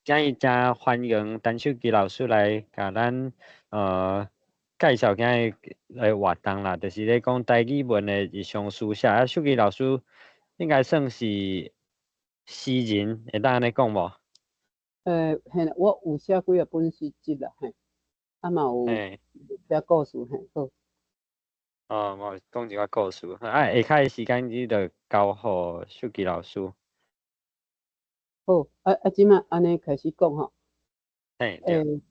今日真欢迎陈秀基老师来甲咱介绍今日的活动啦，就是咧讲台语文的日常书写。秀基老师应该算是诗人，会当安尼讲无？嘿啦，我有写几啊本诗集啦，嘿，啊嘛有嘿，写故事，嘿，好，我讲一个故事。下骹的时间你着交互秀基老师。好，即马安尼开始讲吼，嘿，对。诶，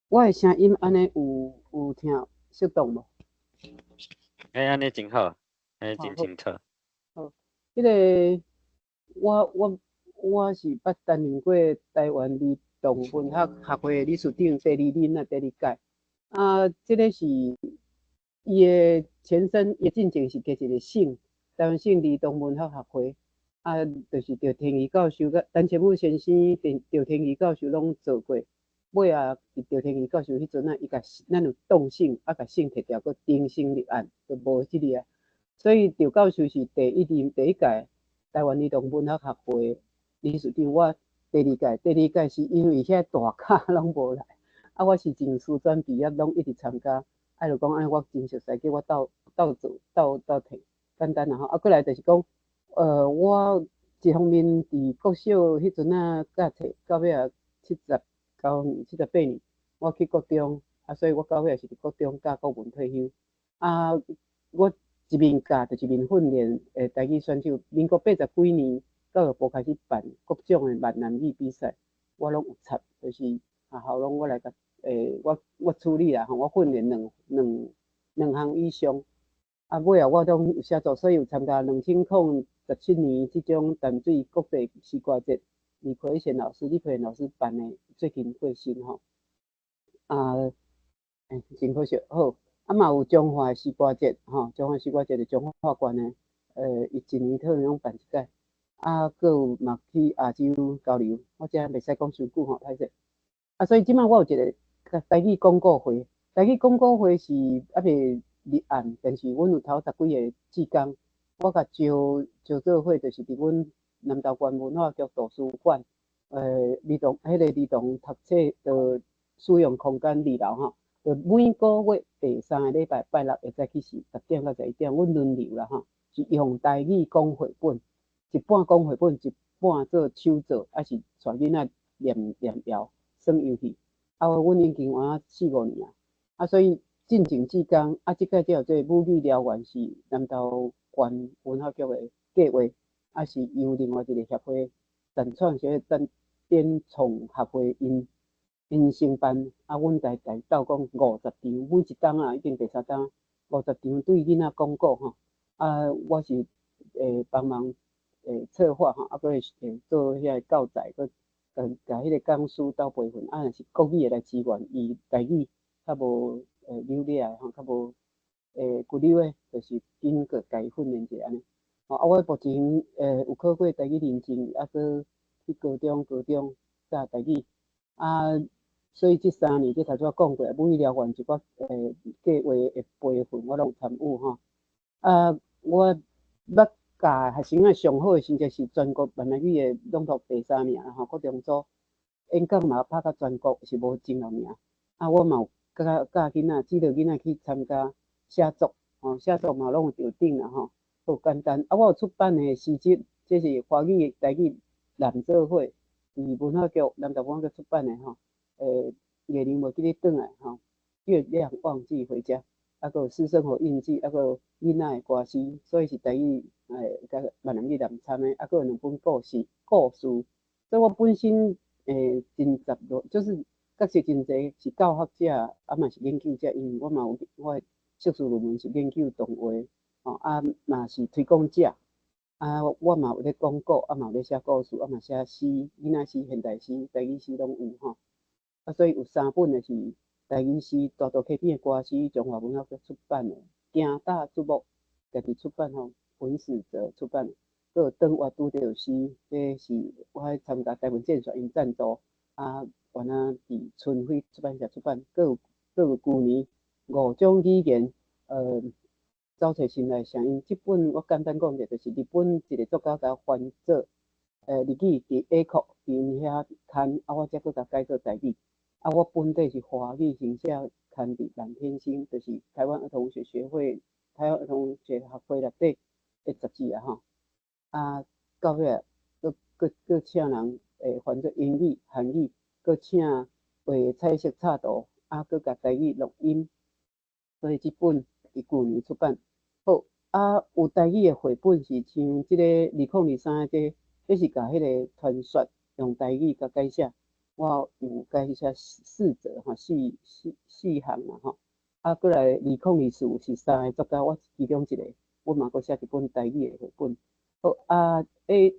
我的声音安尼有听适当无？安尼真好，安尼好好真清楚。好，迄个我是捌担任过台湾儿童文学协会的理事长第二任啊，第二届，即个是伊的前身，伊进前是加一个省，台湾省儿童文学协会，就是赵天宇教授甲陈千武先生、赵天宇教授拢做过。尾啊，赵天宇教授迄阵伊甲咱有动省，甲省摕掉，佮定省立案，就无即个啊。所以赵教授是第一届台湾儿童文学协会理事长，我第二届，是因为遐大咖拢无来，我是从师专毕业，拢一直参加。就讲安尼，我真熟悉，叫我斗做斗摕，简单啦吼。过来就是讲，我一方面伫国小迄阵教册到尾啊79年、78年，我去国中，所以我到尾是伫国中教国文退休。我一面教就一面训练，台语选手。民国80几年，教育部开始办各种的闽南语比赛，我拢有参，就是学校拢我来甲。我处理啦吼，我训练两项以上，尾我拢有写作，所以有参加2017年即种淡水国际诗歌节，李奎贤老师办的，最近过身吼，真可惜。好，嘛有中华诗歌节吼，中华诗歌节是中华馆的，伊一年可能拢办一届，搁有嘛去亚洲交流，我遮袂使讲伤久吼，歹势。所以即摆我有一个台语广告会，台语广告会是未立案，但是阮有头10几个志工，我甲招做伙，就是伫阮南投县文化局图书馆，儿童读册的使用空间2楼吼，就每个月第3个礼拜拜六会早起10点到11点，阮轮流啦吼，是用台语讲绘本，一半讲绘本，一半做手作，是带囡仔念谣。耍游戏，阮已经玩4、5年所以进前志工，即届才有做母语疗愈是南投县文化局的计划，是由另外一个协会展创协会编创协会因承办，阮在斗讲50场，每一档已经第3档，50场对囡仔讲故吼，我是帮忙策划吼，搁会做遐教材，搁甲迄个讲师斗培训，若是国语的来支援，伊台语较无流利的吼，较无骨溜的，就是紧个甲伊训练一下安尼。我目前有考过台语认证，搁去高中教台语，所以即3年，即头拄仔讲过，母语疗愈一寡计划的培训，我拢有参与吼。我捌教学生上好的成绩是全国闽南语的朗读第3名吼，国中组演讲嘛拍到全国是无前2名。我嘛有教囡仔，指导囡仔去参加写作，写作嘛拢有得奖啦吼，好简单。我有出版的诗集，这是华语台语南做伙，伫文化局南投文化局出版的吼，月龄无记咧转来吼，月亮忘记回家。搁有私生活印记，搁有囡仔的歌诗，所以是台语甲闽南语南参的，搁有2本故事，所以我本身真杂多，就是角色真侪，是教学者，嘛是研究者，因为我嘛有我的硕士论文是研究动画，嘛是推广者，我嘛有咧讲故，嘛有咧写故事，嘛写诗，囡仔诗、现代诗、台语诗拢有吼，所以有3本的是。台语诗大客片的歌诗，中华文化局出版的，行大注目，家己出版吼，文史哲出版。搁有当我拄着诗，这是我参加台湾建选因赞助，原伫春暉出版社出版。搁有旧年5种语言，找找新来声音。这本我简单讲者，就是日本一个作家甲翻做日语伫 A 库伫因遐刊，啊，我则搁甲改做台语。啊，我本地是华语形象刊伫蓝天星，就是台湾儿童文学学会、台湾儿童文学学会内底的杂志啊吼。啊，到尾搁请人翻做英语、韩语，搁请画彩色插图，啊，搁甲台语录音，所以即本伫旧年出版。好，啊，有台语的绘本是像即个2023这是甲迄个传说用台语甲改写，我有改写4则吼，四项啦吼。啊，过来2024是3个作家，我其中一个，我嘛搁写一本台语的绘本。好啊，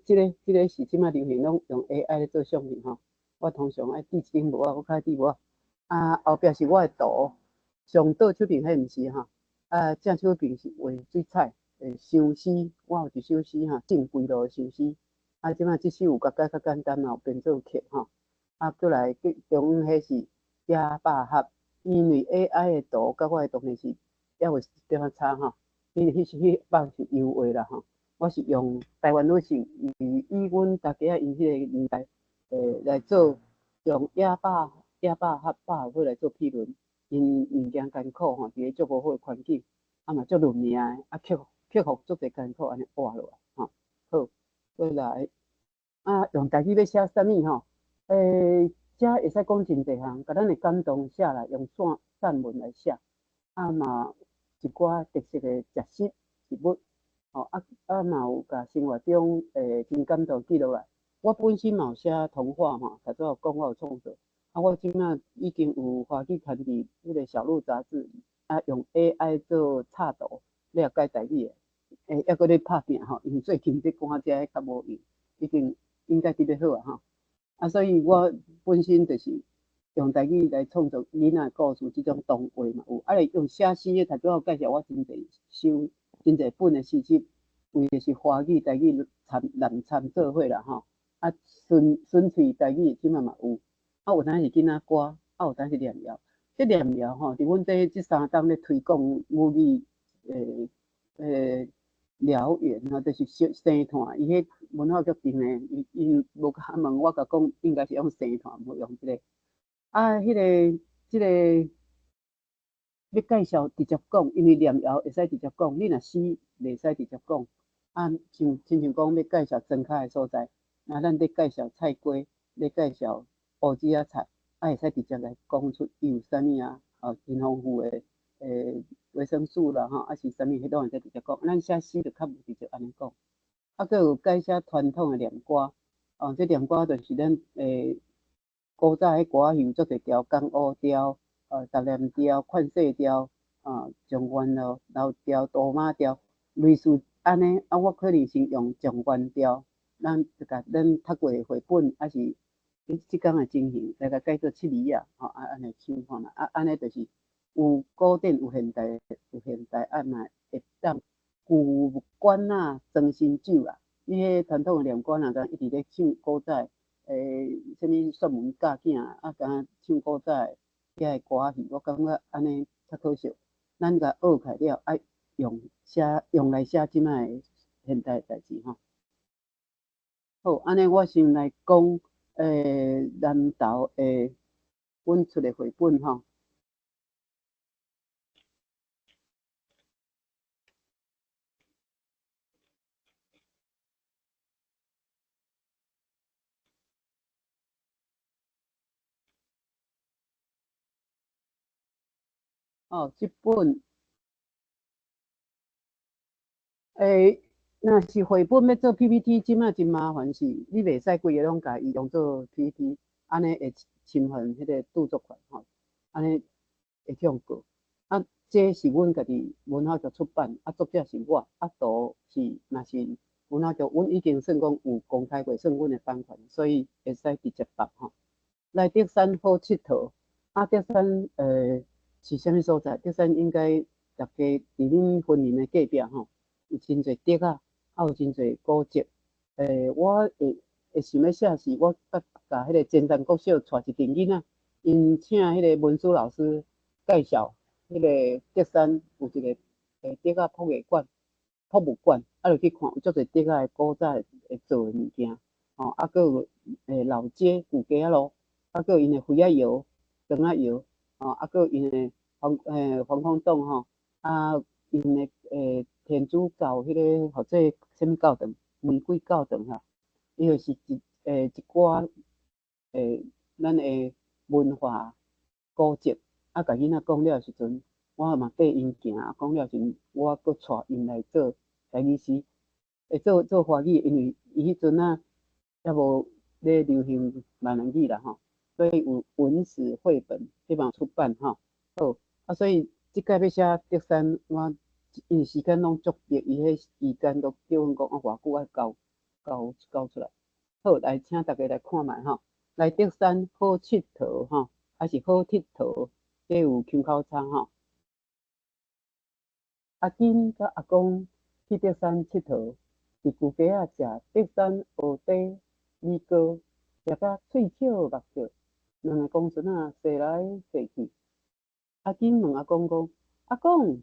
即个是即马流行拢用 AI 咧做相片吼。我通常爱滴一顶帽啊，我较滴帽啊。啊，后壁是我的图，上倒手边迄毋是吼。啊，正手边是画水彩，相思，我有一首诗吼，正规路的相思。啊，即马即首有甲改较简单，嘛有编做曲吼。啊，过来中迄是野百合，因为 AI 的图甲我的当然是也有点仔差吼。迄版是油画啦吼。我是用台湾女性以阮大家因迄个年代来做，用野百合来做譬论，因物件艰苦吼，伫个足无好的环境，啊嘛足论命的，啊克服足侪艰苦，安尼活落来吼。好，过来啊，用台语要写啥物吼？遮会使讲真侪项，甲咱的感动写来，用散文来写，啊嘛一寡特色的食食物。哦，嘛有甲生活中真感动记录来。我本身嘛有写童话嘛，才做讲我有创作。啊，我即马已经有华语刊伫迄个小鹿杂志，啊用 AI 做插图，了解台语的，还搁咧拍拼吼，因为最近这寒遮较无用，已经应该伫咧好啊吼。啊，所以我本身就是用台语来创作囡仔故事，即种童话嘛有。啊，用写诗的，头拄仔介绍我真侪真侪本的诗集，为的是华语、台语南参做伙啦吼。啊，纯粹台语即嘛嘛有，啊有当是囡仔歌，啊有当是念谣。即念谣吼，伫阮即3档咧推广母语燎原吼，就是生团，伊迄文化局定诶，伊无甲问我，甲讲应该是用生团，无用即个。啊，即个要介绍直接讲，因为念谣会使直接讲，你若诗袂使直接讲。啊，亲像讲要介绍庄脚诶所在，那咱咧介绍菜瓜，咧介绍乌子仔菜，啊会使直接来讲出伊有啥物啊，真丰富诶维生素啦吼，啊是啥物，迄拢会使直接讲。咱写诗就较无直接安尼讲。啊，佫有改写传统诶念歌，这念歌就是咱古早迄歌有足侪调，江湖调、杂念调、劝世调、状元咯、老调、杜马调，类似安尼。啊，我可能先用状元调，咱就甲咱读过诶绘本，还是即工诶情形，来甲改做7字啊，安尼唱看嘛。啊，安尼就是有古典有现代，啊嘛会当旧管啊、装新酒啦。伊迄传统诶念歌，若讲一直咧唱古早。什物xuất门教囝啊，敢唱古早遐个歌戏，我感觉安尼较可惜。咱甲学起了，爱用来写即摆个现代代志吼。好，安尼我先来讲，南投阮出的绘本吼。即本若是绘本要做 PPT，即摆真麻烦是，你袂使规个拢甲伊用做 PPT，安尼会侵犯迄个著作权吼，安尼会向过。啊，这是阮家己文化局出版，啊，作者是我，啊，图是若是文化局，阮已经算讲有公开过，算阮的版权，所以会使直接发吼。来德山好佚佗，啊，德山是啥物所在？德山应该大家伫恁婚姻的隔壁吼。有真侪竹啊，啊有真侪古迹。我会想要写是，我甲迄个前山国小带一群囡仔，因请迄个文书老师介绍迄个竹山有一个竹啊博物馆，啊，就去看有足侪竹啊古早会做诶物件。吼，啊，搁有老街旧街仔路，啊，搁有因的灰仔窑、砖仔窑，吼，啊，搁有因的防空洞吼，啊，因的天主教迄个或者什么教堂、玫瑰教堂哈，伊就是一寡咱的文化古迹，啊，甲囡仔讲了时阵，我嘛缀因行，讲了时阵，我搁带因来做台语诗，做华语，因为伊迄阵啊，还无咧流行闽南语啦吼，所以有文史绘本希望出版吼。好，啊，所以即摆要写德山，我因为时间拢足迫，伊迄时间都叫阮讲啊，偌久爱交出来。好，来请大家来看觅吼，来德山好佚佗吼，还是好佚佗，皆有腔口腔吼。阿金甲阿公去德山佚佗，伫旧街仔食德山蚵底米糕，食甲喙笑目笑，两个公孙仔踅来踅去。阿金问阿公讲：阿公，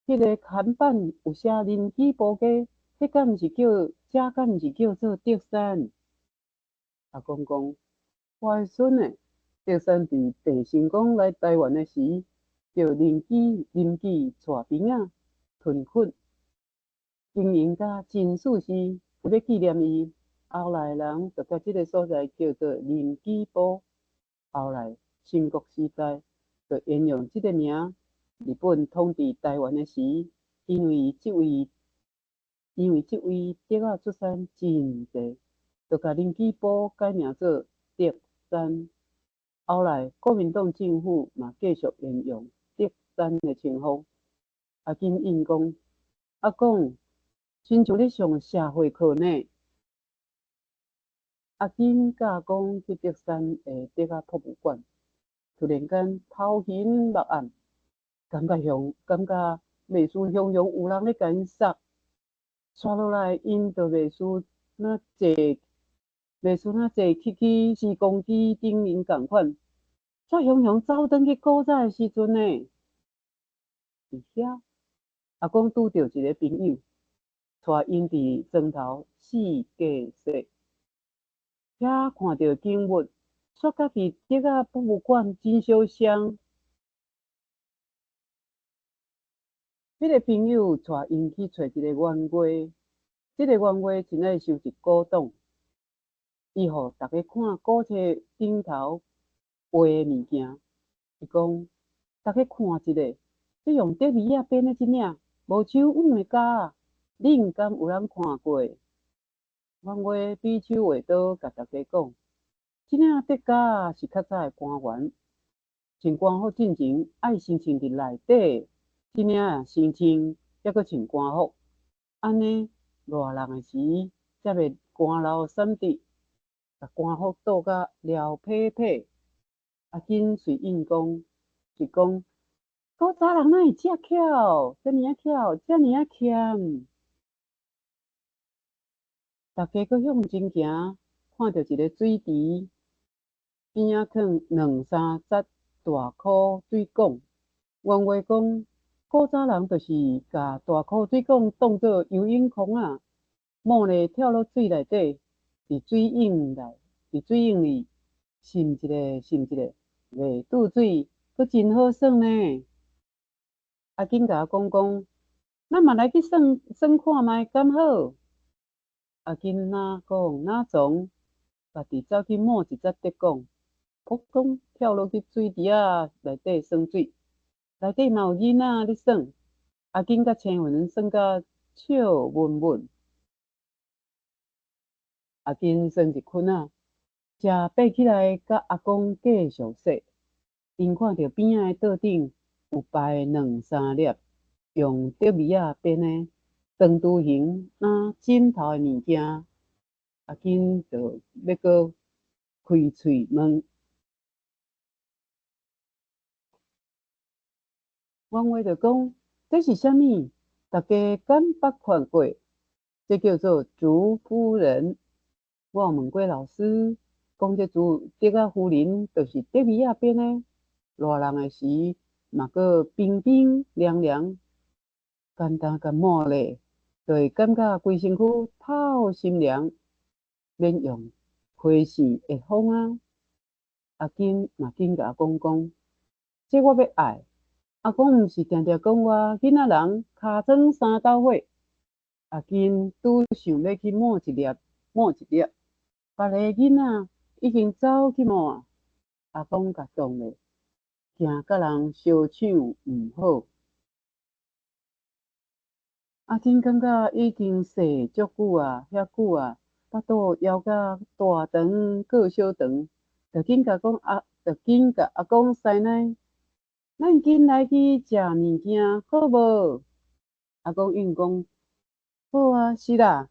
迄个看板有写人机步街，这敢毋是叫，这敢毋是叫做德山？阿公讲：我的孙诶，德山伫郑成功来台湾诶时，就临机带兵仔屯垦，经营甲真舒适，为了纪念伊，后来人就甲即个所在叫做临机埔。后来新国时代就沿用即个名。日本统治台湾诶时，因为即位德仔出产真济，就甲临机埔改名做德山。后来国民党政府嘛继续沿用德山诶称呼。阿金应讲：阿公，亲像咧上社会课呢。阿金甲阿公去德山诶德仔博物馆，突然间头晕目暗，感觉袂输雄有人咧甲因杀，刷落来因就袂输去施工机顶因共款，煞雄走转去古早诶时阵呢。伫遐，阿公拄着一个朋友，带因伫庄头四界踅。遐看到景物，煞甲伫德仔博物馆真相像。迄个朋友带因去找一个员外，即个员外真爱收集古董，伊互大家看古册顶头画诶物件。伊讲：大家看一下，这用德字仔编诶即领无手纹诶架，你毋敢有人看过？员外比手画刀，甲大家讲：即领德架是较早诶官员。穿官服进前，爱先穿伫内底，即领先穿，还阁穿官服，安尼热人诶时，才袂汗流闪滴，甲官服倒甲撩撇撇。阿金随应讲，是讲古早人哪会遮巧，遮尔啊巧，遮尔啊欠。大家阁向前行，看到一个水池，边仔囥2、3节大箍水管。员外讲，古早人就是甲大箍水管当作游泳圈啊，某咧跳落水内底，伫水影里浸一个，袂拄水，阁真好耍呢。阿金甲我讲，咱嘛来去耍看觅，敢好？阿金哪讲哪从，家己走去摸一只竹竿，扑通跳落去水池仔内底耍水。内底嘛有囡仔咧耍，阿金甲青云耍甲笑闷闷。阿金耍一困仔，食爬起来，甲阿公继续说。因看到边仔诶桌顶有摆2、3粒用竹篾仔编诶长图形若枕头诶物件，阿金就要阁开喙问。员外就讲：这是啥物？大家敢捌看过？这叫做竹夫人。我问过老师，讲这竹竹仔夫人就是竹篾仔编诶，热人诶时嘛阁冰冰凉凉，简单甲摸咧，就会感觉规身躯透心凉。免用花式的风啊。阿金嘛紧甲阿公讲，这我要爱。阿公毋是定定讲我囡仔人尻川三斗火。阿金拄想要去摸一粒，摸一粒，别个囡仔已经走去摸啊。阿公甲挡咧，惊甲人相抢毋好。阿金感觉已经踅足久啊，遐久啊，巴肚枵甲大肠过小肠，就紧甲讲就紧甲阿公师奶，咱紧来去食物件好无？阿公应讲好啊，是啦，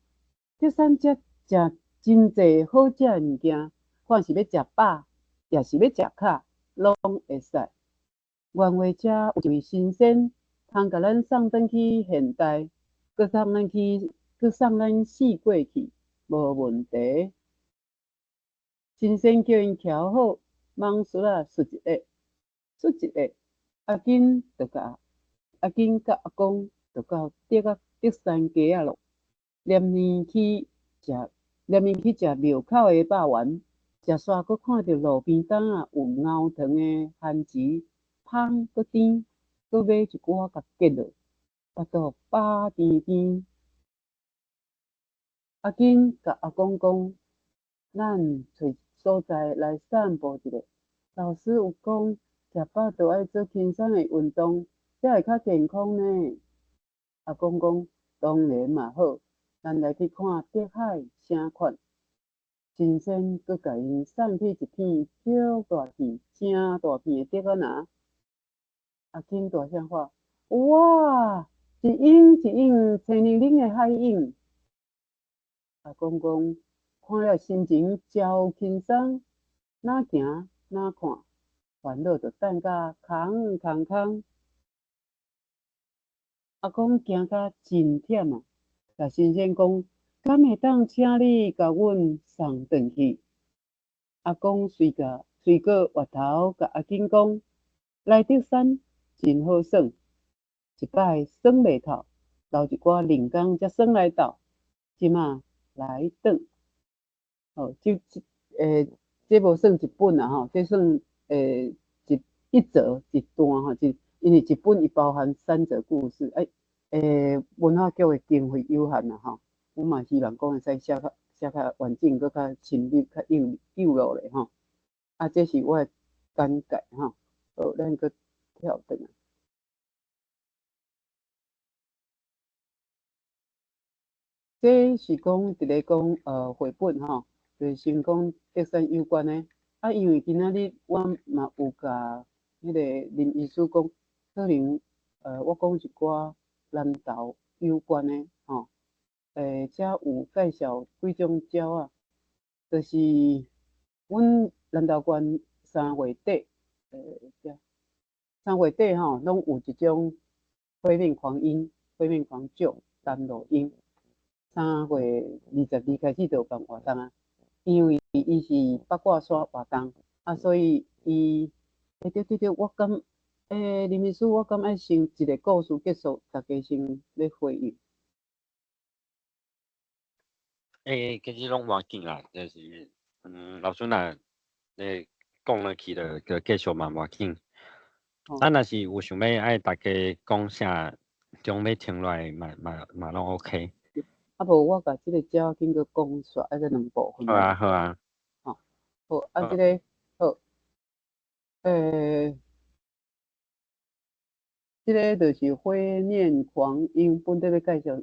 这三只食真济好食的物件，看是要食饱，也是要食卡，拢会使。原话遮有一位先生，通甲咱送转去现代，佮送咱死过去，无问题。先生叫因徛好，忙叔啊，输一个，输一个，阿金甲阿公就到德山街啊咯，连面去食庙口的肉圆，食煞佮看到路边档啊有熬糖的番薯，芳佮甜，佮买一寡甲结落，巴肚饱甜甜。阿金甲阿公讲，咱找所在来散步一下。老师有讲，食饱就爱做轻松的运动，才会较健康呢。阿公讲，当然嘛好，咱来去看德海城款。先生佮甲因送去一片小大片、正大片的德仔拿。阿金大声话：哇，一影一影青灵灵的海影。阿公讲，看了心情真轻松，哪行哪看，烦恼就等甲空。阿公行甲真忝啊，甲先生讲，敢会当请你甲阮送转去？阿公随个回头甲阿金讲，来德山真好耍，一摆耍袂透，留一寡零工才耍来斗，即马来转。哦，这无算一本啊吼，这算一则一段吼，因为一本伊包含3则故事，文化局的经费有限啊吼，我嘛希望讲会使写较完整，搁较深入、较有路咧吼。啊，这是我的简介吼，好，咱搁跳转来。这是讲一个讲绘本吼，就是先讲德山有关的。啊，因为今仔日我嘛有甲迄个林医师讲，可能我讲一寡南投有关的吼，遮有介绍几种鸟啊，就是阮南投县3月底，3月底吼，拢有一种灰面狂鹰、灰面狂鹫、丹罗鹰。3月22开始就有办活动啊，因为伊是八卦山活动啊，所以伊对，我感林秘书，我感爱先一个故事结束，大家先要回应。其实拢无要紧啦，就是老孙啊，讲落去就继续嘛无要紧。啊，若是有想要爱大家讲啥，中要停落来嘛拢 OK。啊无我甲即个鸟经过讲煞，啊这2部分。好啊。好，啊即个好，即个就是灰面狂鹰，本地要介绍，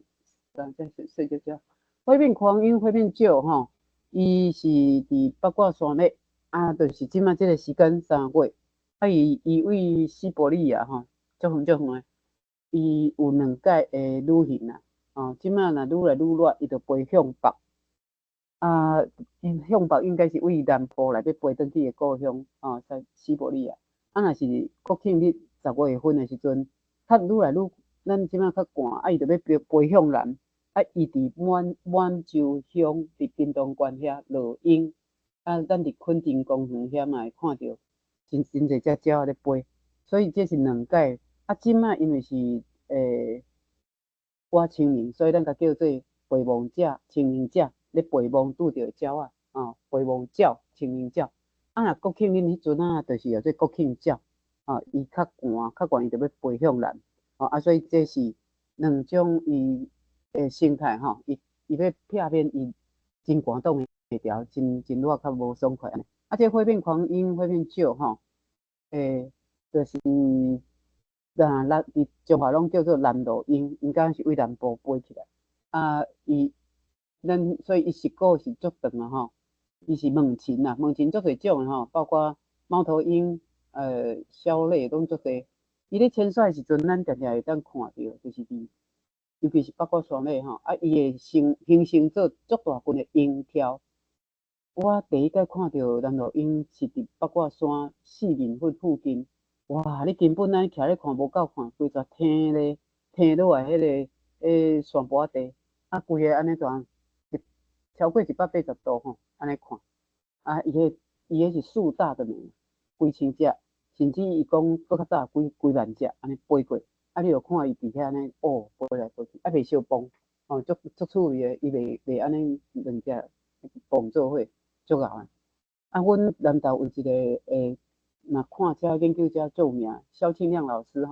再细只只。灰面狂鹰、灰面鹫吼，伊是伫八卦山咧，啊，就是即马即个时间3月，啊，伊为西伯利亚吼，足远诶，伊有2届诶旅行啦，哦，即马若愈来愈热，伊就飞向北，啊，向北应该是为南部内底飞转去诶故乡，哦，在西伯利亚。啊，若是国庆日10月份诶时阵，较愈来愈，咱即马较寒，啊，伊就要飞向南。啊，伊伫满洲乡伫屏东县遐落鹰，啊，咱伫垦丁公园遐嘛会看到真侪只鸟咧飞，所以这是2届。啊，即马因为是过清明，所以咱甲叫做飞亡者、清明者。咧陪梦拄着鸟啊，陪梦鸟、青蝇鸟。啊，若国庆恁迄阵啊，就是叫做国庆鸟，伊较悬，伊就要飞向南，所以这是两种伊诶生态伊要避免伊真寒冻袂调，真热较无爽快安尼。这火片狂鹰、火片鸟就是伫中华拢叫做南路鹰，应该是为南部飞起来。所以伊翅骨是足长伊是猛禽猛禽足侪种包括猫头鹰、枭类拢足侪。伊咧迁徙的时阵，咱常常会当看到，就是尤其是北国山脉伊会形成做足大群的鹰条。我第一摆看到南路鹰是伫北国山四面佛附近，哇！你根本咱徛咧看无够看，规只天落来山坡地，规个安尼怎超过180度安尼看，伊迄是树大的美，几千只，甚至伊讲搁较早几万只安尼飞过，你就看伊伫遐安尼飞来飞去，袂相碰，足趣味的，伊袂安尼两只碰做伙，足敖的。阮南投有一个嘛看遮研究遮著名萧庆亮老师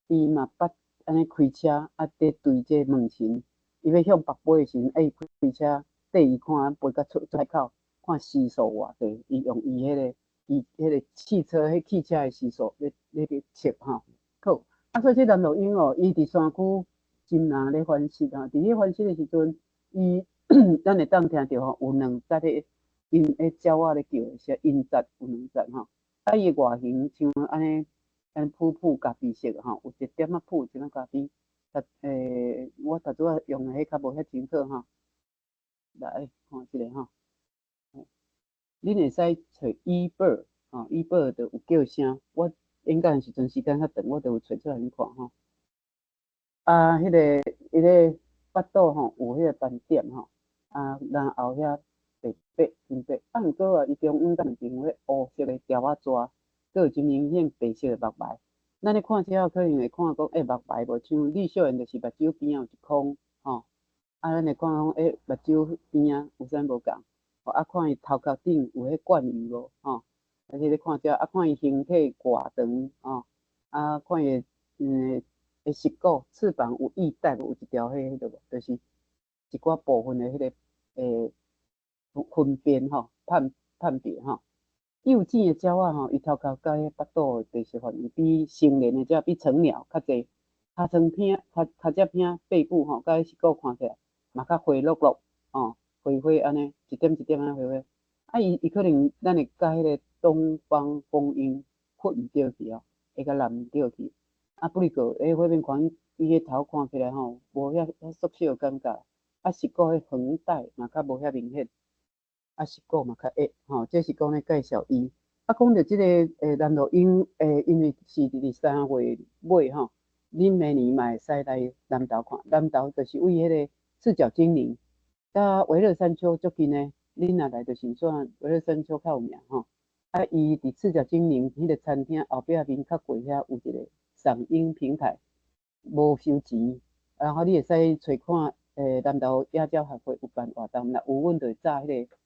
伊嘛捌安尼开车伫对这猛禽，伊要向北飞的时阵，伊开车缀伊看飞到出海口，看时速偌济，伊用伊迄个汽车的时速咧去测好，所以这南路鹰伊伫山区真咧繁殖伫咧繁殖的时阵，伊咱会当听到有两节的因鸟仔咧叫，是音节有两节伊的外形像安尼普咖啡色有一点仔普，一点咖啡。我头拄仔用的迄较无遐清楚来看即个恁会使找eBird eBird 就有叫声，我演讲的时阵时间较长，我就有找出来看迄个伊咧腹肚有迄个斑点然后遐真白，毋过伊中央敢是有迄乌色的条仔纸，佫有真明显白色的目白。咱咧看遮可能会看讲目白无像李秀妍，就是目睭边有一孔咱会看讲目睭边有啥无共看伊头壳顶有迄冠羽无迄咧看遮看伊形体偌长看伊翅骨、翅膀有翼带无？有一条迄个无？就是一寡部分的迄个分边判别幼稚的鸟伊头壳甲迄腹肚的白色反应比成年的比成鸟较济，尻川偏，尻只偏，背部甲迄翅骨看起来嘛较灰落落灰安尼，一点一点安尼灰。伊可能咱会甲迄个东方蜂鹰混毋着去会甲染毋着去。不哩个火面狂伊迄头看起来无遐缩小感觉，翅骨迄横带嘛较无遐明显。翅骨嘛较矮这是讲咧介绍伊。讲到即个南路鹰因为是伫3月尾恁明年嘛会使来南投看。南投就是为迄个赤脚精灵，甲维乐山丘足近呢。恁若来就是算维乐山丘较有名伊伫赤脚精灵迄个餐厅后壁面较过遐有一个赏鹰平台，无收钱，然后你会使找看南投野鸟协会有办活动，若有阮就会炸迄个。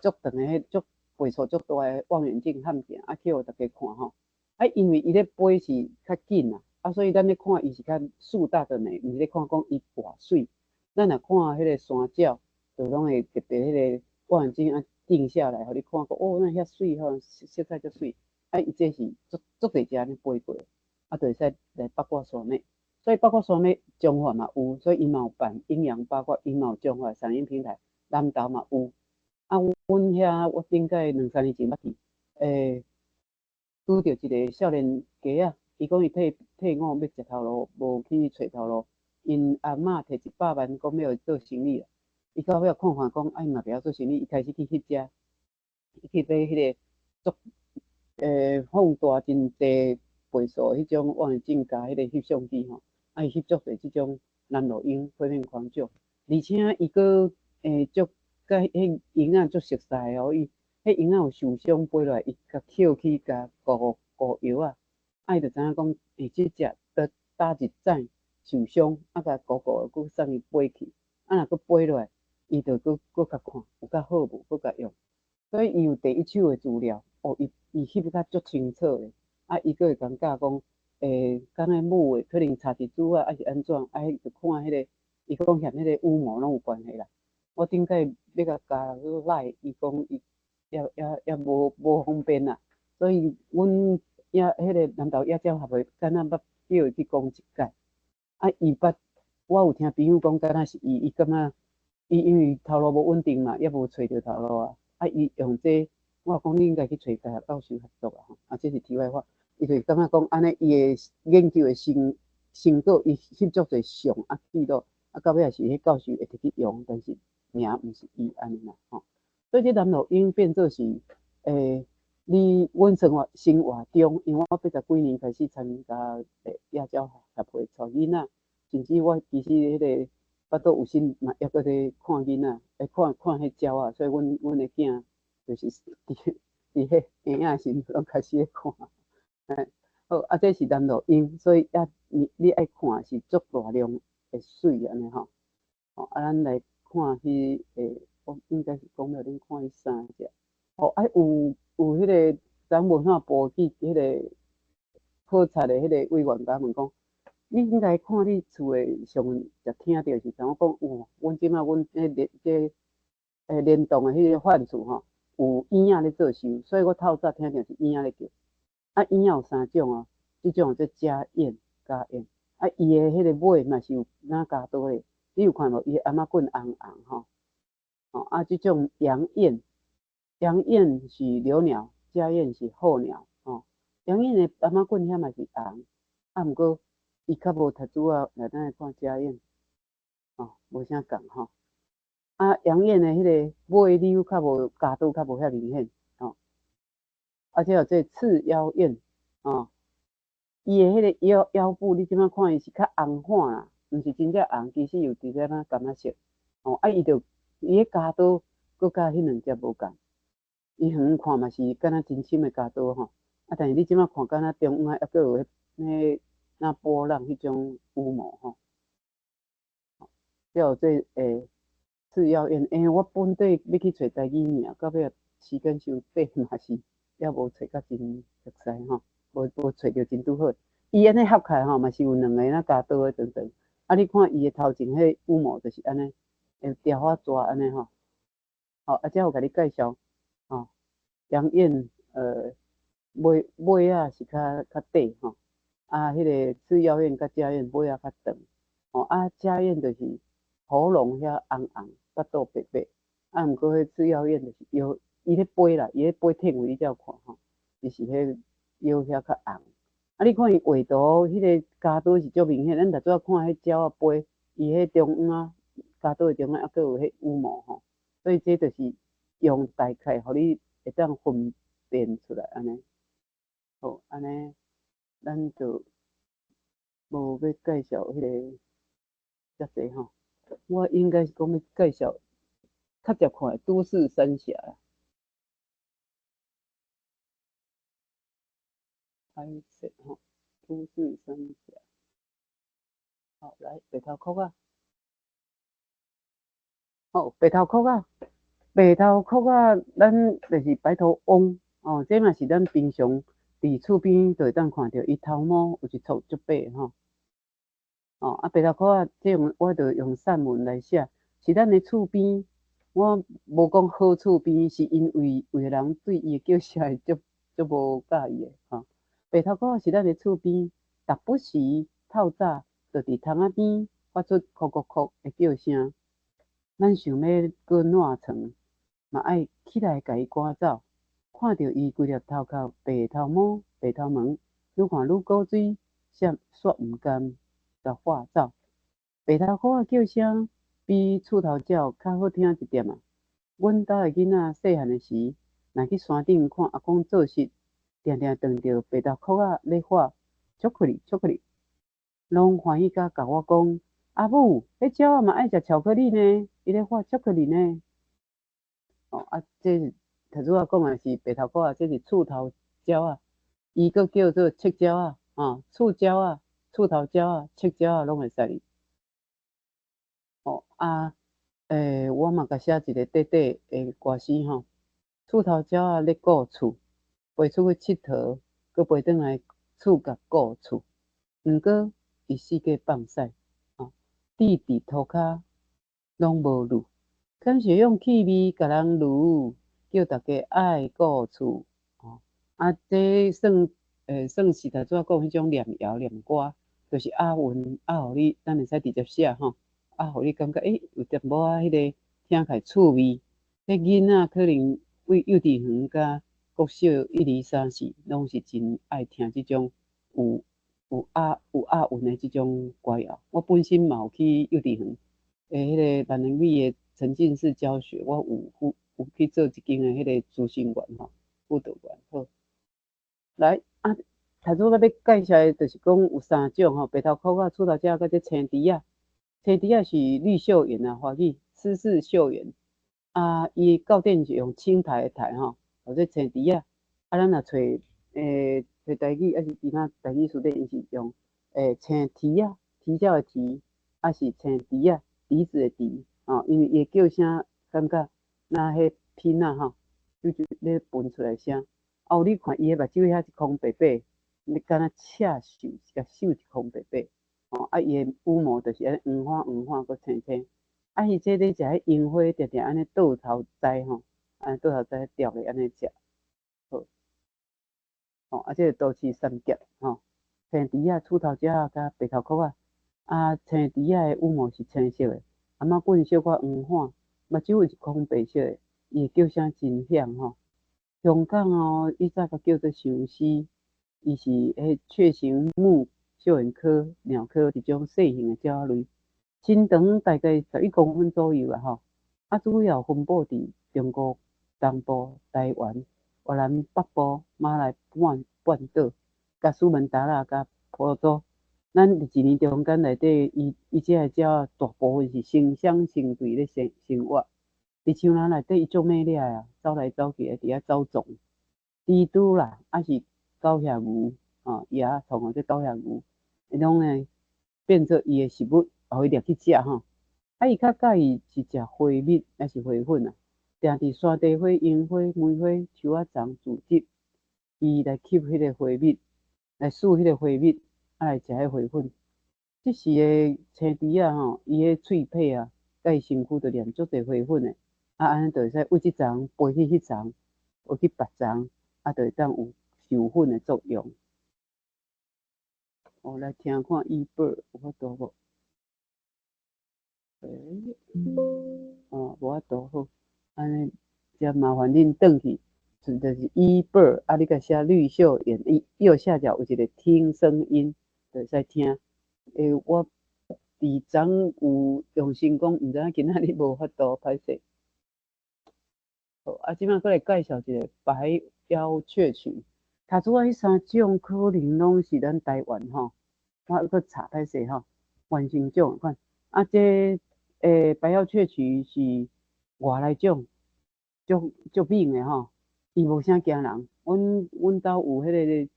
足长的足倍数足大的望远镜看镜去互大家看因为伊咧飞是较紧所以咱咧看伊是较树大的美，毋是咧看讲伊偌水。咱若看迄个山鸟，就拢会特别迄个望远镜定下来，互你看讲那遐水色彩足水。伊这是足侪只安尼飞过，就会使来八卦山脉。所以八卦山脉中华嘛有，所以伊嘛有办阴阳八卦，伊嘛有中华赏鹰平台，南投嘛有。阮遐我顶届2-3年前捌去，拄着一个少年家伊讲伊退伍要食头路，无去找头路，因阿嬷摕100万讲要做生意伊到尾看讲伊嘛袂晓做生意，伊开始去翕遮，去买迄个足放大真济倍数迄种望远镜加迄个翕相机伊翕足侪即种南路鹰、火面狂鸟，而且伊佫足。甲迄鹰仔足熟悉伊迄鹰仔有受伤飞落来，伊甲捡起甲顾药伊就知影讲即只搭一载受伤，甲顾佫送伊飞去，若佫飞落来，伊就搁甲看有较好无，搁甲用。所以伊有第一手的资料，哦，伊翕甲足清楚的，啊，伊搁会感觉讲，敢若母的可能差一珠啊，还是安怎，啊，迄就看迄个，伊讲嫌迄个羽毛拢有关系啦。我顶摆要甲加赖，伊讲伊也无方便啦，所以阮迄个南投野鸟协会敢若捌叫伊去讲一解，啊，伊捌，我有听朋友讲，敢若是伊感觉，伊因为头路无稳定嘛，也无找着头路啊。啊，伊用这，我讲你应该去找大学教授合作啊，吼，啊，这是题外话。伊就感觉讲，安尼伊的研究的成果，伊翕足侪相啊记录，啊，到尾也是迄教授会摕去用，但是名毋是伊安尼啦，吼。所以这南投影变做是，阮生活中，因为我八十几年开始参加野鸟协会带囡仔，甚至我其实迄个巴肚有心嘛，抑搁咧看囡仔，看迄鸟啊，所以阮的囝就是伫迄婴仔时拢开始咧看，好啊，这是南投影，所以你爱看是足大量会水安尼吼，啊，咱来看迄我应该是讲了恁看迄三只，啊有迄个咱文化部去迄个考察的迄个委员甲问讲。你应该看你厝的上常听到是啥？我讲有，阮即马阮联动的迄个范厝吼，有婴仔咧做寿，所以我透早听到是婴仔咧叫。啊，婴仔有三种哦，一种叫做家燕、家燕，啊，伊的迄个尾嘛是有哪加多咧？你有看无？伊阿妈棍红红吼，啊，这种阳燕，阳燕是留鸟，家燕是候鸟，阳燕的阿妈棍遐嘛是红，啊，毋过。伊较无读书啊，来咱来看家燕，无啥共吼。啊，杨燕的迄个尾溜较无加度，较无遐明显，而且有这刺腰燕，伊的迄个腰部，你即摆看伊是较红化啦，毋是真正红，其实有伫咧那感觉色，啊，伊迄加度，佮迄两只无共，伊远看嘛是敢若真深的加度吼，啊，但是你即摆看敢若中央抑佫有迄那波浪迄种羽毛吼，了这次要演，我本底要去找台语名，到尾时间伤短嘛是，也无找甲真熟悉吼，无找着真拄好。伊安尼合起来吼，嘛是有两个那加多的等等。啊，你看伊的头前迄羽毛就是安尼，会条啊蛇安尼吼。啊，则有甲你介绍，杨燕尾啊是较短吼。啊，迄个次要燕甲家燕尾啊较长，啊家燕就是喉咙遐红红，巴肚白白，啊毋过迄次要燕就是腰，伊迄背啦，伊迄背挺位你才有看吼，就是迄腰遐较红。啊，你看伊画图，迄个加多是足明显，咱逐仔看迄鸟仔背，伊迄中央加多的中央抑佫有迄羽毛吼，所以这就是用大概，互你会当分辨出来安尼。好，安尼。咱就无要介绍迄个遮济吼，我应该是讲要介绍较常看的都市三峡啦。拍摄吼，都市三峡。好，来白头壳啊，好，白头壳啊，白头壳啊，咱就是白头翁这嘛是咱平常伫厝边就会当看到，伊头毛有一撮足白吼。啊，白头壳啊，这用我就用散文来写，是咱的厝边。我无讲好厝边，是因为有的人对伊的叫写会足无介意的吼。白头壳是咱的厝边，逐不时透早就伫窗仔边发出哭哭哭的叫声。咱想要过烂床，嘛爱起来甲伊赶走。看到伊规粒头壳白头毛、白头毛，愈看愈古锥，煞毋甘。甲化走，白头壳的叫声比厝头鸟较好听一点啊。阮家的囡仔细汉的时，若去山顶看阿公做事，定定撞着白头壳啊咧画巧克力，拢欢喜甲我讲：阿母，迄鸟仔嘛爱食巧克力呢，伊咧画巧克力呢。这头拄仔讲的是白头壳啊，这是厝头鸟啊，伊佫叫做赤鸟啊，厝鸟啊。厝头鸟啊、赤鸟啊，拢会使哩。我嘛甲写一个短短的歌词吼。厝头鸟仔咧顾厝，飞出去佚佗，搁飞转来厝甲顾厝。毋过伊四界放屎，地伫涂骹拢无路。敢是用气味甲人撸，叫大家爱顾厝。这算是头拄仔讲迄种念谣念歌，就是韵互你，咱会使直接写吼，互你感觉有淡薄仔迄个听起来趣味。迄囡仔可能为幼稚园甲国小1、2、3、4，拢是真爱听即种有韵的即种歌谣。我本身嘛有去幼稚园，迄个万能美的沉浸式教学，我有去做一间的迄个咨询员吼，辅导员好。来头拄仔要介绍的，就是讲有3种吼，白头壳仔、厝头鸟甲这青笛仔。青笛仔是绿秀妍啊，华语丝氏秀妍。伊到底是用青苔的苔吼，或者青笛仔。咱若找台语，还是其他台语词典，伊是用青蹄仔，蹄鸟的蹄，是青笛仔，笛子的笛。因为伊的叫声感觉，那迄品仔吼，就是咧分出来声。你看伊的目睭遐一空白白，你敢若赤手，甲手一空白白。伊的羽毛就是安尼黄黄搁青青。伊这咧食迄樱花，定定安尼倒头栽吼，倒头栽吊咧安尼食。这个都市三杰吼，青笛仔、厝头鸟甲白头壳仔。青笛仔的羽毛是青色的，仔棍小可黄黄，目睭有一空白色的，伊的叫声真响吼。香港伊早甲叫做相思，伊是迄雀形目绣眼科鸟科一种细型的鸟类，身长大概11公分左右吼。主要分布伫中国东部、台湾、越南北部、马来半岛、甲苏门答腊、甲婆罗洲。咱伫一年中间内底，伊这个鸟大部分是成双成对咧生活。伫树林内底，伊足美丽啊，走来走去，伫遐走动。蜘蛛啦，是狗血牛，野虫这狗血牛，伊拢呢变做伊的食物，互伊掠去食吼。伊较介意是食花蜜还是花粉啊？定伫山地花、樱花、梅花、树仔丛聚集，伊来吸迄个花蜜，来输迄个花蜜，来食迄花粉。即时的青笛仔吼，伊的喙皮甲伊身躯就黏足侪花粉的，安尼就会使为即丛飞去迄丛，飞去别丛，就会当有授粉的作用。来听看伊伯有法度无？无法度好，安尼则麻烦恁转去，就是伊伯你甲写绿秀妍，右下角有一个听声音，就会使听。我伫昨有用心讲，毋知影今仔日无法度，歹势。好，即摆过来介绍一个白腰雀群。头拄仔迄3种可能拢是咱台湾吼，我搁查歹势吼，原生种款。这白腰雀群是外来种，足猛的吼，伊无啥惊人。阮兜有迄个伫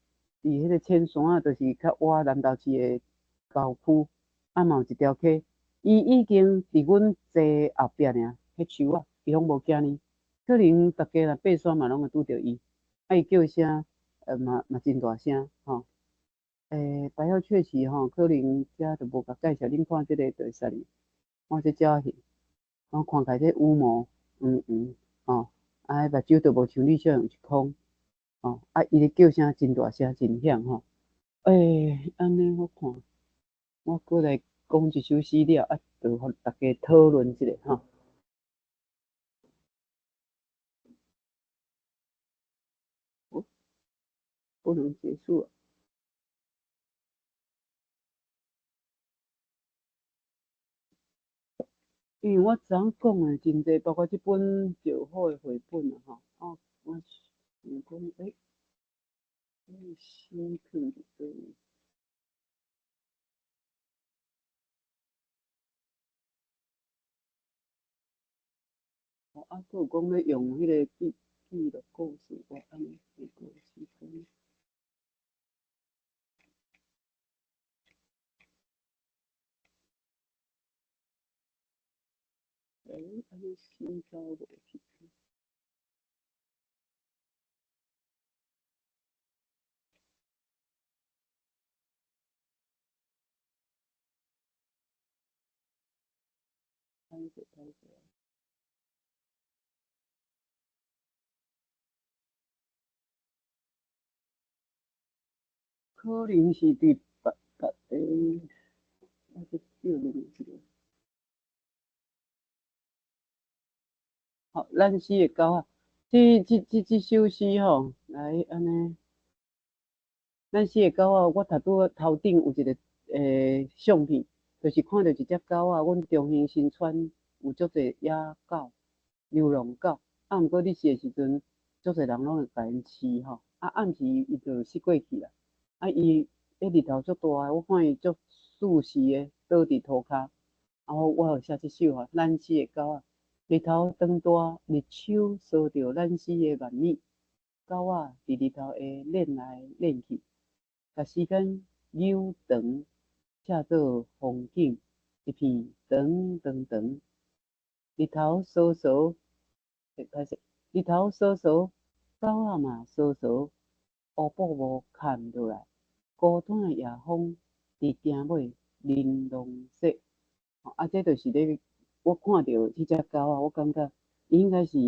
迄个浅山啊，就是较倚南投市的郊区，嘛有一条溪，伊已经伫阮坐后壁尔，迄树啊，伊拢无惊呢。可能大家若爬山嘛，拢会拄着伊。伊叫声嘛真大声吼。白腰雀翅吼，可能遮就无甲介绍，恁看即个就会使哩。看这鸟戏，看起来这羽毛黄黄吼，目睭就无像你小样一空吼，伊的叫声真大声真响吼。安尼我看，我过来讲一首诗了，就互大家讨论一下吼。不能结束了。因为我昨讲的真济，包括这本上好的绘本啊，吼，我想讲，先去一个。佫有讲要用迄个记录故事，安尼故事讲。安尼新招袂去。可能是伫别我去叫另一个。好，咱四个狗啊，这首诗吼，来安尼，咱四个狗啊，我头顶有一个相片，就是看到一只狗啊，阮中兴新村有足侪野狗、流浪狗，啊，毋过日时的时阵，足侪人拢会甲因饲吼，啊，暗时伊就失过去啦，啊，伊迄日头足大个，我看伊足舒适的倒伫涂骹，啊，我有写即首吼，咱四个狗啊。日头长大，日手烧着咱四个万米，狗仔伫日头下练来练去，甲时间扭长，写做风景一片长长长。日头烧烧，歹势，日头烧烧，狗仔嘛烧烧，乌布无看落来，孤单的夜风伫埕尾玲珑色。啊，这就是咧，我看到这只狗啊，我感觉伊应该是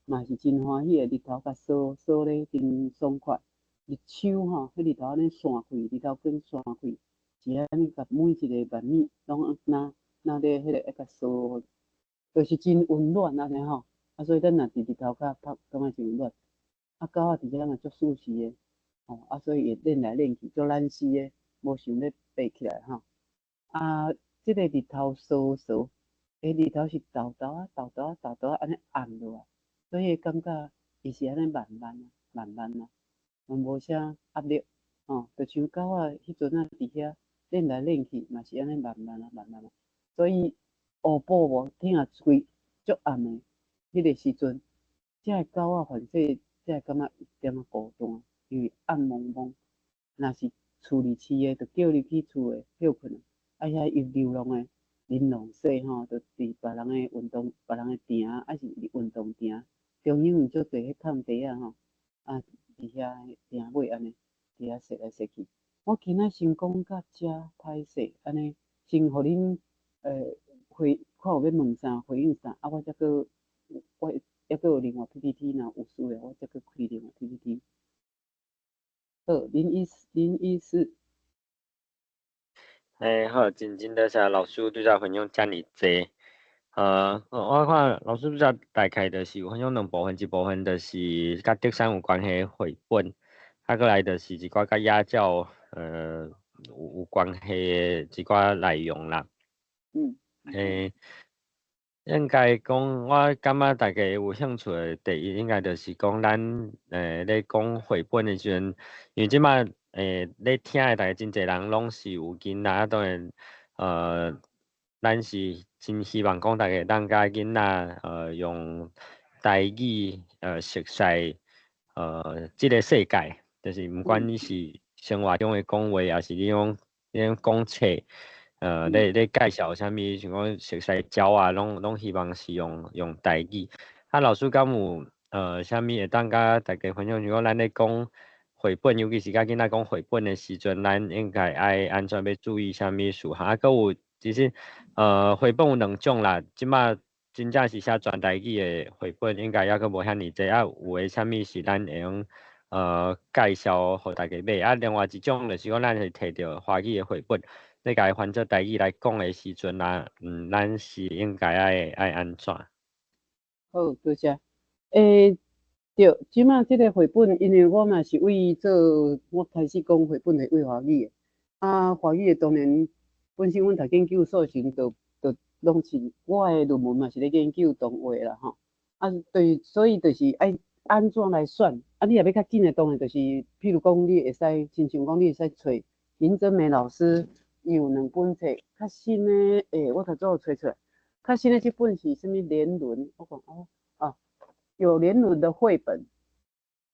嘛是真欢喜的，日头甲烧烧咧真爽快，日手吼，迄日头安尼散开，日头光散开，是安尼甲每一个万米拢拿咧迄个甲烧，就是真温暖安尼吼。啊，所以咱若伫日头骹拍，感觉真温暖。啊，狗仔伫遮嘛足舒适的，吼，啊，所以会练来练去，足懒死的，无想要爬起来吼。啊，即个日头烧烧，日头是豆豆啊、豆豆啊、豆豆啊安尼暗落来，所以感觉伊是安尼慢慢啊、慢慢啊，嘛无啥压力，吼，就像狗仔迄阵啊伫遐练来练去，嘛是安尼慢慢啊、慢慢啊，所以乌布无听啊规足暗的，迄个时阵，遮个狗仔反正才会感觉有点仔孤单，因为暗蒙蒙，若是厝里饲的，就叫你去厝的歇困。啊，遐伊流浪的玲珑色吼，就伫别人的运动、别人的埕，啊是运动埕，中央有足侪迄空地啊吼，啊伫遐埕尾安尼，伫遐踅来踅去。我今仔先讲到遮歹势，安尼先互恁看有要问啥回应啥，啊我则个我还阁有另外 PPT， 若有需要我则阁开另外 PPT。好，林医师。好，真多谢老师对咱分享遮尔济。我看老师比较大概就是有分享两部分，一部分就是甲德山有关系的绘本，啊，过来就是一寡甲野鸟有关系的一寡内容啦。应该讲，我感觉大家有兴趣的第一，应该就是讲咱咧讲绘本的时阵，因为即摆咧听的大家真侪人拢是有囡仔，当然咱是真希望讲大家当甲囡仔用台语熟悉即个世界，就是毋管你是生活中的讲话，还是你讲册。咧介绍啥物，像讲熟悉鸟啊，拢希望是用台语。啊，老师敢有啥物会当甲大家分享？如果咱咧讲绘本，尤其是甲囡仔讲绘本的时阵，咱应该爱安怎要注意啥物事项？啊，搁有其实绘本有两种啦，即马真正是写全台语的绘本，应该抑阁无遐尔济。啊，有诶啥物是咱会用介绍互大家买？啊，另外一种就是讲咱是摕着华语的绘本。你甲伊翻做台语来讲的时阵啊，咱是应该爱安怎？好，多谢。对，即马即个绘本，因为我嘛是我开始讲绘本是为华语的，啊，华语的当然本身阮读研究所时就拢是我的论文嘛是咧研究动画啦吼，啊对，所以就是爱安怎来选，啊你若要较紧的，当然就是譬如讲你会使，亲像讲你会使找林真美老师，伊有两本册，较新的，我头早有找出来，较新的即本是啥物年轮，我讲有年轮的绘本，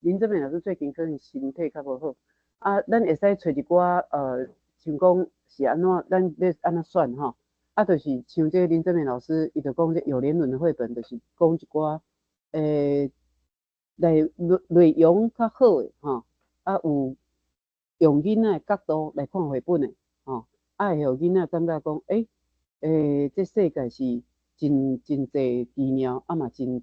林真美老师最近可能身体较无好，啊，咱会使找一寡像讲是安怎，咱要安怎选吼。就是像这林正美老师，伊就讲这有年轮的绘本，就是讲一寡内容较好的吼，有用囡仔的角度来看绘本的吼，会互囡仔感觉讲，这世界是真侪奇妙，嘛真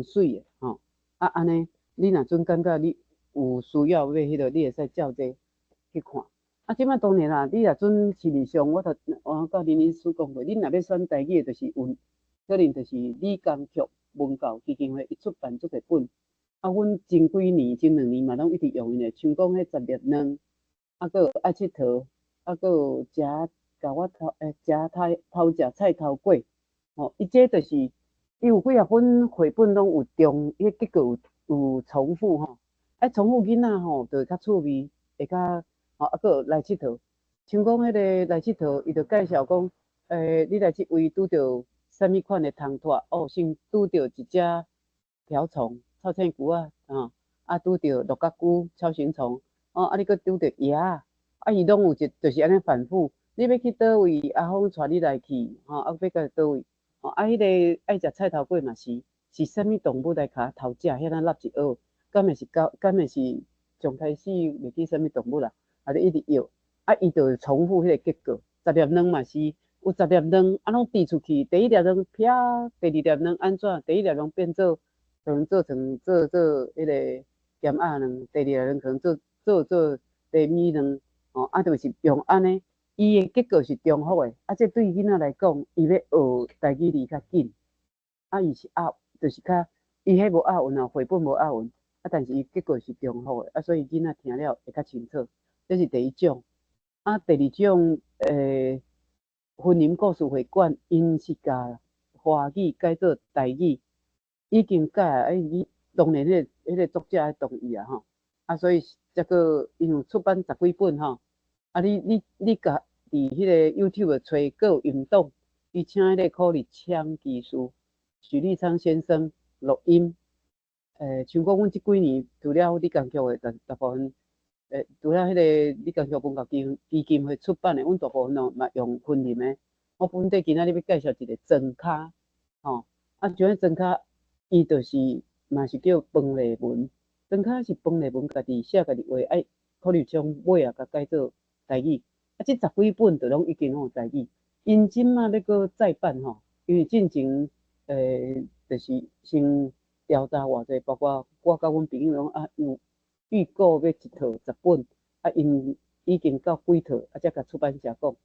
水的吼，安尼，你若阵感觉你有需要要迄个，你会使照这去看。即摆当然啦，你若阵市面上，我甲林老师讲过，你若要选台语的，就是可能就是李江曲文教基金会伊出版足侪本，阮前几年、前2年嘛，拢一直用因的，像讲迄十粒卵，搁有爱佚佗，搁有甲我头食菜头粿，伊这就是伊有几啊本绘本拢有迄结构有重复吼，重复囡仔吼，就会较趣味，会较搁有来佚佗，像讲迄个来佚佗，伊就介绍讲，你来即位拄着啥物款的虫拖，先拄着一只瓢虫、臭青菇拄着鹿角菇、超形虫，你搁拄着鸭，伊拢有就是安尼反复。你要去倒位，阿峰带你来去，要到倒位，迄个爱食菜头粿嘛是啥物动物来甲头食，遐那立一蚵，敢会是上开始袂记啥物动物啦，就一直摇，伊就重复迄个结构。十粒卵嘛是有10粒卵，拢滴出去，第一粒卵撇，第二粒卵安怎？第一粒卵变做可能做迄个咸鸭卵，第二粒卵可能做地米卵，就是用安尼。伊的结构是重复的，这对囡仔来讲，伊要学台语字较紧，伊是就是较，伊迄无押韵绘本无押韵，但是伊结构是重复的，所以囡仔听了会较清楚。这是第一种。第二种，婚姻故事会馆，因是甲华语改做台语，已经改啊，当然迄个作者同意啊吼，所以才个因有出版10几本吼，你甲伫迄个 YouTube 找个有音档，伊请迄个口语腔技师许立昌先生录音，像讲阮即几年除了李江桥的大部分。除了迄个李江桥文教基金会出版的，阮大部分嘛用昆林的。我本地今仔日要介绍一个庄卡，像迄庄卡，伊就是嘛是叫饭例文，庄卡是饭例文，家己写家己画，考虑将尾甲改做台语，即10几本就拢已经有台语。因即马要搁再版吼，因为进前就是先调查偌济，包括我甲阮朋友拢有。预购要1套10本，因已经到几套，才甲出版社讲，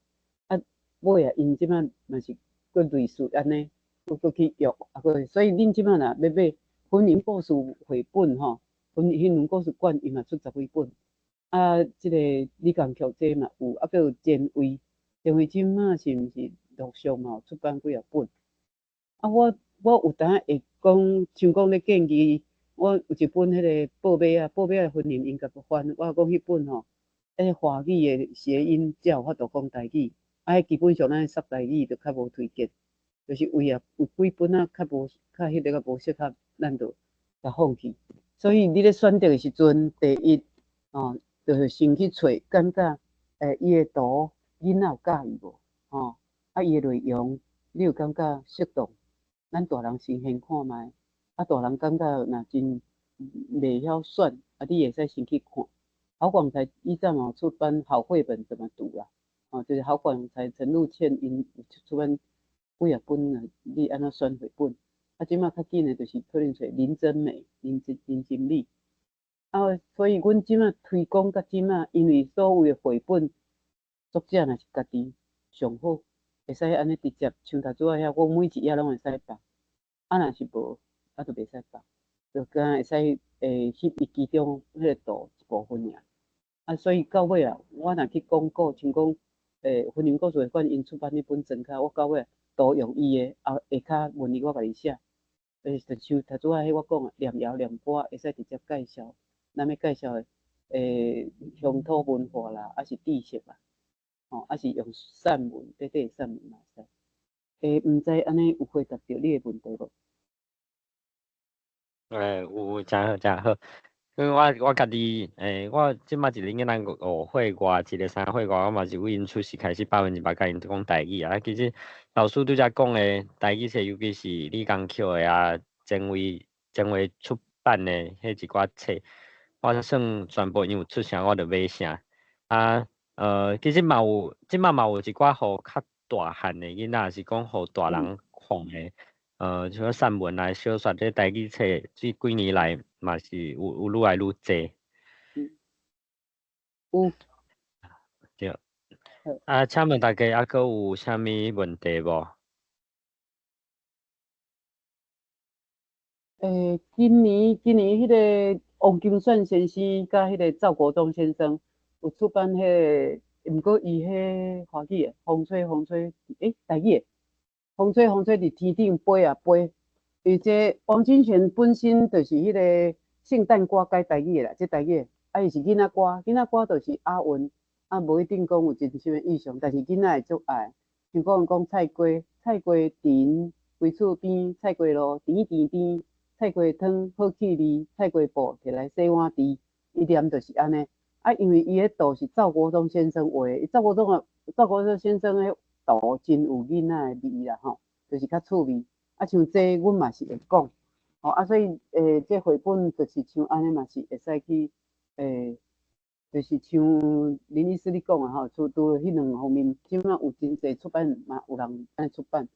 尾因即摆嘛是搁类似安尼，搁去约，所以恁即摆若要买婚姻故事绘本吼，婚姻故事馆伊嘛出10几本，即个李江桥这嘛有，搁有前卫即摆是毋是陆续嘛有出版几啊本？我有当会讲，像讲咧建议。我有一本迄个报马的婚姻应该不翻，我讲迄本吼，华语的谐音才有法度讲台语，基本上咱说台语就较无推荐，就是为有几本较迄个较无适合，咱就甲放弃。所以你咧选择的时阵，第一就是先去找感觉，伊的图囡仔有介意无？伊的内容你有感觉适当，咱大人先看卖。大人感觉若真袂晓选，你会使先去看。郝广才依早嘛出版好绘本怎么读啦？就是郝广才、陈露茜因出版几啊本啊，你安怎选绘本？即马较紧的就是可能找林真美、林真美。所以阮即马推广到即马，因为所有的绘本作者若是家己上好，会使安尼直接像头拄仔遐，我每一页拢会使放。若是无。就袂使放，就敢会使翕伊其中迄个图一部分尔。所以到尾我若去广告，像讲婚姻故事会馆因出版迄本庄卡，我到尾都用伊的下骹文字我家己写，就像头拄仔迄我讲念谣念歌，会使直接介绍，咱要介绍的乡土文化啦，是知识啦，是用散文，短短散文嘛使。毋知安尼有回答到你的问题无？有真好真好。因为我家己我即马一个囡仔会话，一个3岁外，我嘛是为因出世开始100%甲因讲台语啊。其实老师拄则讲的台语册，尤其是李光巧的啊，前卫出版的迄一寡册，我算全部因有出声，我着买啥啊。其实即马嘛有一寡互较大汉的囡仔，是讲互大人看的。像散文啊、小说这台语册，这几年来嘛是有愈来愈侪。有，对。好请问大家还佫有啥物问题无？今年迄个王金算先生甲迄个赵国忠先生有出版迄个，毋过伊迄华语的风吹，台语的风吹伫天顶飞啊飞。而且王金泉本身就是迄个圣诞歌改台语的啦，即台语的，伊是囡仔歌，囡仔歌就是押韵，无一定讲有真心的意象，但是囡仔会足爱。像讲菜瓜田，规厝边，菜瓜路田，菜瓜汤好气味，菜瓜布摕来洗碗池，伊念就是安尼。因为伊迄图是赵国忠先生画的，赵国忠先生迄图真有囡仔的味啦吼，就是较趣味。像这阮嘛是会讲，所以这绘本就是像安尼嘛是会使去就是像林医师你讲的吼，除除迄两方面，即马有真侪出版嘛，有人安尼出版。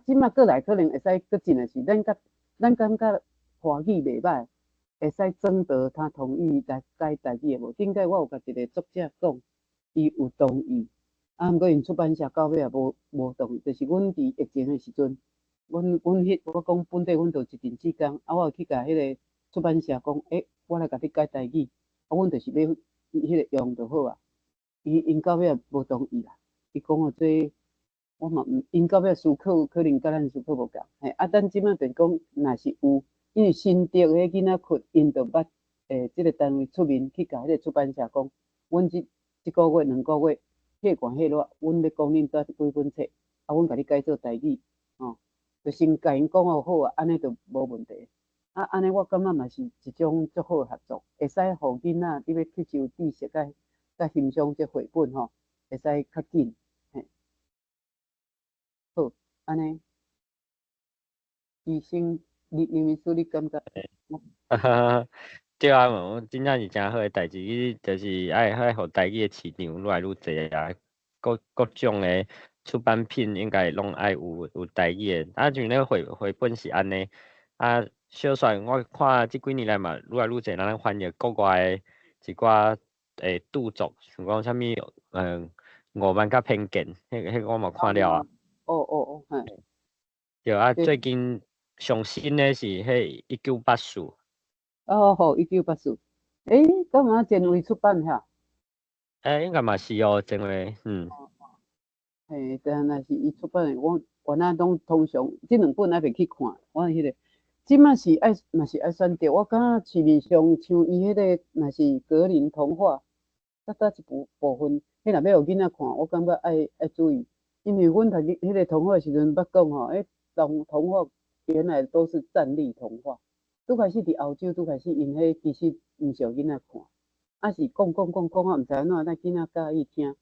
即马过来可能会使搁进的是，咱感觉华语袂歹，会使征得他同意来改台语的无？顶摆我有甲一个作者讲，伊有同意，毋过因出版社到尾也无同意，就是阮伫疫情的时阵，我讲本地阮就一阵时间，我有去甲迄个出版社讲，我来甲你改台语，阮就是要迄个用就好啊。因到尾也无同意啦，伊讲这我嘛因到尾思考可能甲咱思考无共，咱即马就是讲，若是有，因为新竹迄囡仔窟，因就捌即个单位出面去甲迄个出版社讲，阮即个月2个月，迄款迄落，阮要讲恁几本册，阮甲你改做台语，就先甲因讲好啊，安尼就无问题。安尼我感觉嘛是一种足好合作，会使互囡仔你要吸收知识甲欣赏这绘本吼，会使较紧。好，安尼，医生，林医师，你感觉？对啊，真正是真好诶代志，就是爱互台语诶市场愈来愈侪啊，各种诶出版品应该拢爱有台语诶。像那个绘本是安尼，小说我看即几年来嘛，愈来愈侪人翻译国外诶一寡著作，像讲啥物傲慢甲偏见，迄个我嘛看了啊。嘿。对最近上新诶是迄1984。好，1984，干嘛前卫出版遐？应该嘛是哦，前卫，但是伊出版的，我原来通常即两本还袂去看，我迄个，即马是嘛是爱选择，我感觉市面上像伊迄个，若是格林童话，搭一部分，迄若要互囡仔看，我感觉爱注意，因为阮读迄个童话的时阵捌讲吼，童话原来都是站立童话，拄开始伫欧洲，拄开始因迄其实毋是互囡仔看，是讲啊，毋知安怎，咱囡仔介意听，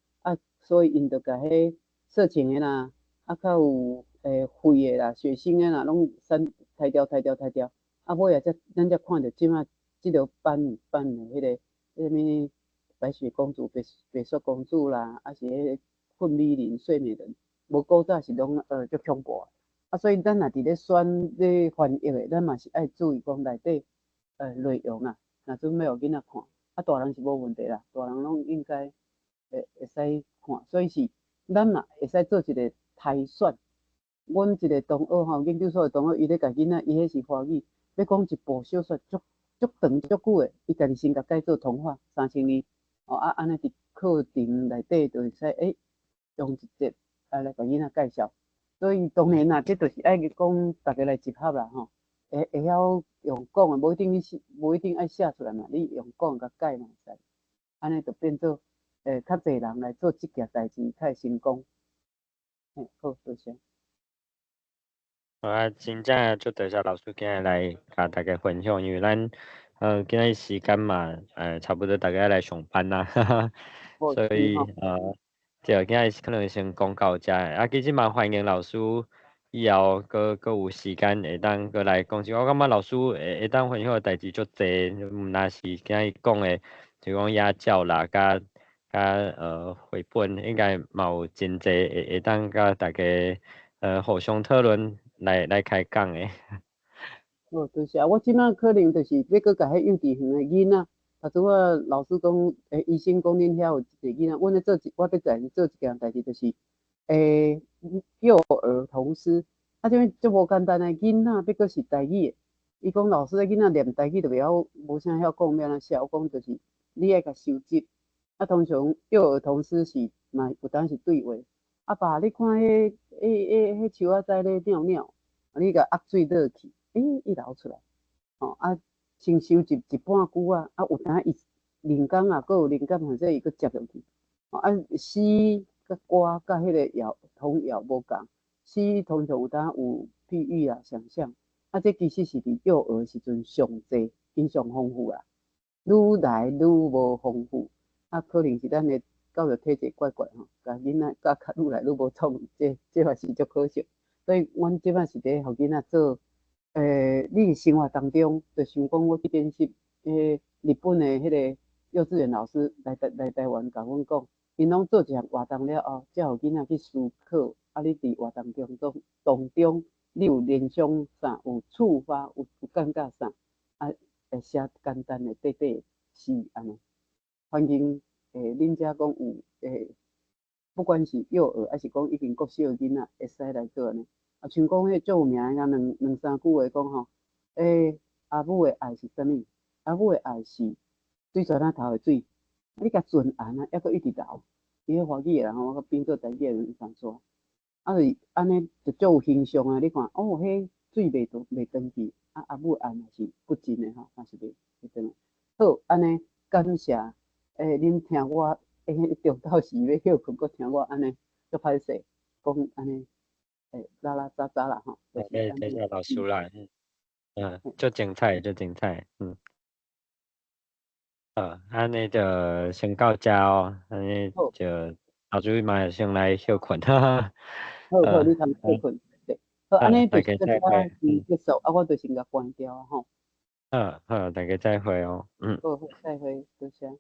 所以因就甲迄色情的啦，较有血的啦、血腥的啦，拢裁掉，尾仔咱才看着即马即条版的迄个啥物白雪公主、白雪公主啦，是迄个混美人、睡美人，无古早是拢足恐怖所以咱若伫咧选咧翻译的，咱嘛是爱注意讲内底内容啊，若准要互囡仔看，大人是无问题啦，大人拢应该会使看，所以是咱嘛会使做一个筛选。阮一个同学吼，研究所的同学，伊咧甲囡仔，伊迄是华语，要讲一部小说足长足久的，伊家己先甲改做童话3000字，安尼伫课程内底就会使用一节来甲囡仔介绍。所以当然啦，这就是爱讲大家来集合啦吼，会晓用讲的，无一定爱写出来嘛，你用讲甲改嘛会使，安尼就变做较侪人来做即件代志，较会成功。好，多谢。真正足多谢老师今日来甲大家分享，因为咱今日時間嘛，差不多大家來上班啦，哈哈，所以就今日可能先講到這，其實蠻歡迎老師以後個有時間會當過來講，我感覺老師會當分享嘅代志足濟，唔單是今日講嘅，就講野鳥啦，甲繪本應該嘛有真濟會當甲大家互相討論來開講嘅。就是啊，我即擺可能就是要搁甲迄幼稚園的囡仔，啊，拄仔老師講，醫生講恁遐有一個囡仔，阮咧做我咧在做一件代志，就是幼兒童詩，啊，即足無簡單的囡仔，要搁是台語的。伊講老師的囡仔念台語就袂曉，無啥曉講，要安怎寫？我講就是你愛甲收集。啊，通常幼兒童詩是嘛有當是對話。啊爸，你看迄樹仔在咧裊裊，你甲壓水落去。伊流出來，先收集一半句啊，有當伊靈感啊，佫有靈感，或者伊佫接落去，詩甲歌甲迄個童謠無共，詩通常有當有譬喻啊、想象，這其實是佇幼兒時陣上濟，因上豐富啦，愈來愈無豐富，可能是咱的教育體制怪怪吼，甲囡仔教愈來愈無創意，這還是足可惜，所以阮即擺是咧互囡仔做。你生活當中就想講，我去見識日本的迄個幼稚園老師來台灣甲阮講，因攏做一項活動了後，才互囡仔去思考。你佇活動當中，你有聯想啥？有觸發？有感覺啥？會寫簡單的短短詩安尼。歡迎恁遮講有不管是幼兒還是講已經國小的囡仔，會使來做安尼。像講迄足有名啊，兩三句話講吼，阿母的愛是啥物？阿母的愛是水泉仔頭的水，你甲存安啊，抑佫一直流。伊迄華語的人吼，我變做台語的人上煞，就是安尼就足有形象啊！你看，迄水袂斷去，阿母的愛嘛是不盡的吼，嘛是袂斷。好，安尼感謝恁聽我中晝時要休困，佫聽我安尼足歹勢講安尼。拉拉雜雜啦吼，謝謝老師啦，足精彩，安尼就先到遮哦，安尼就老師嘛先來休困，哈。好，你通休困，對，好，安尼就是再會，結束，我就先甲關掉吼。好，大家再會哦，好，再會，多謝。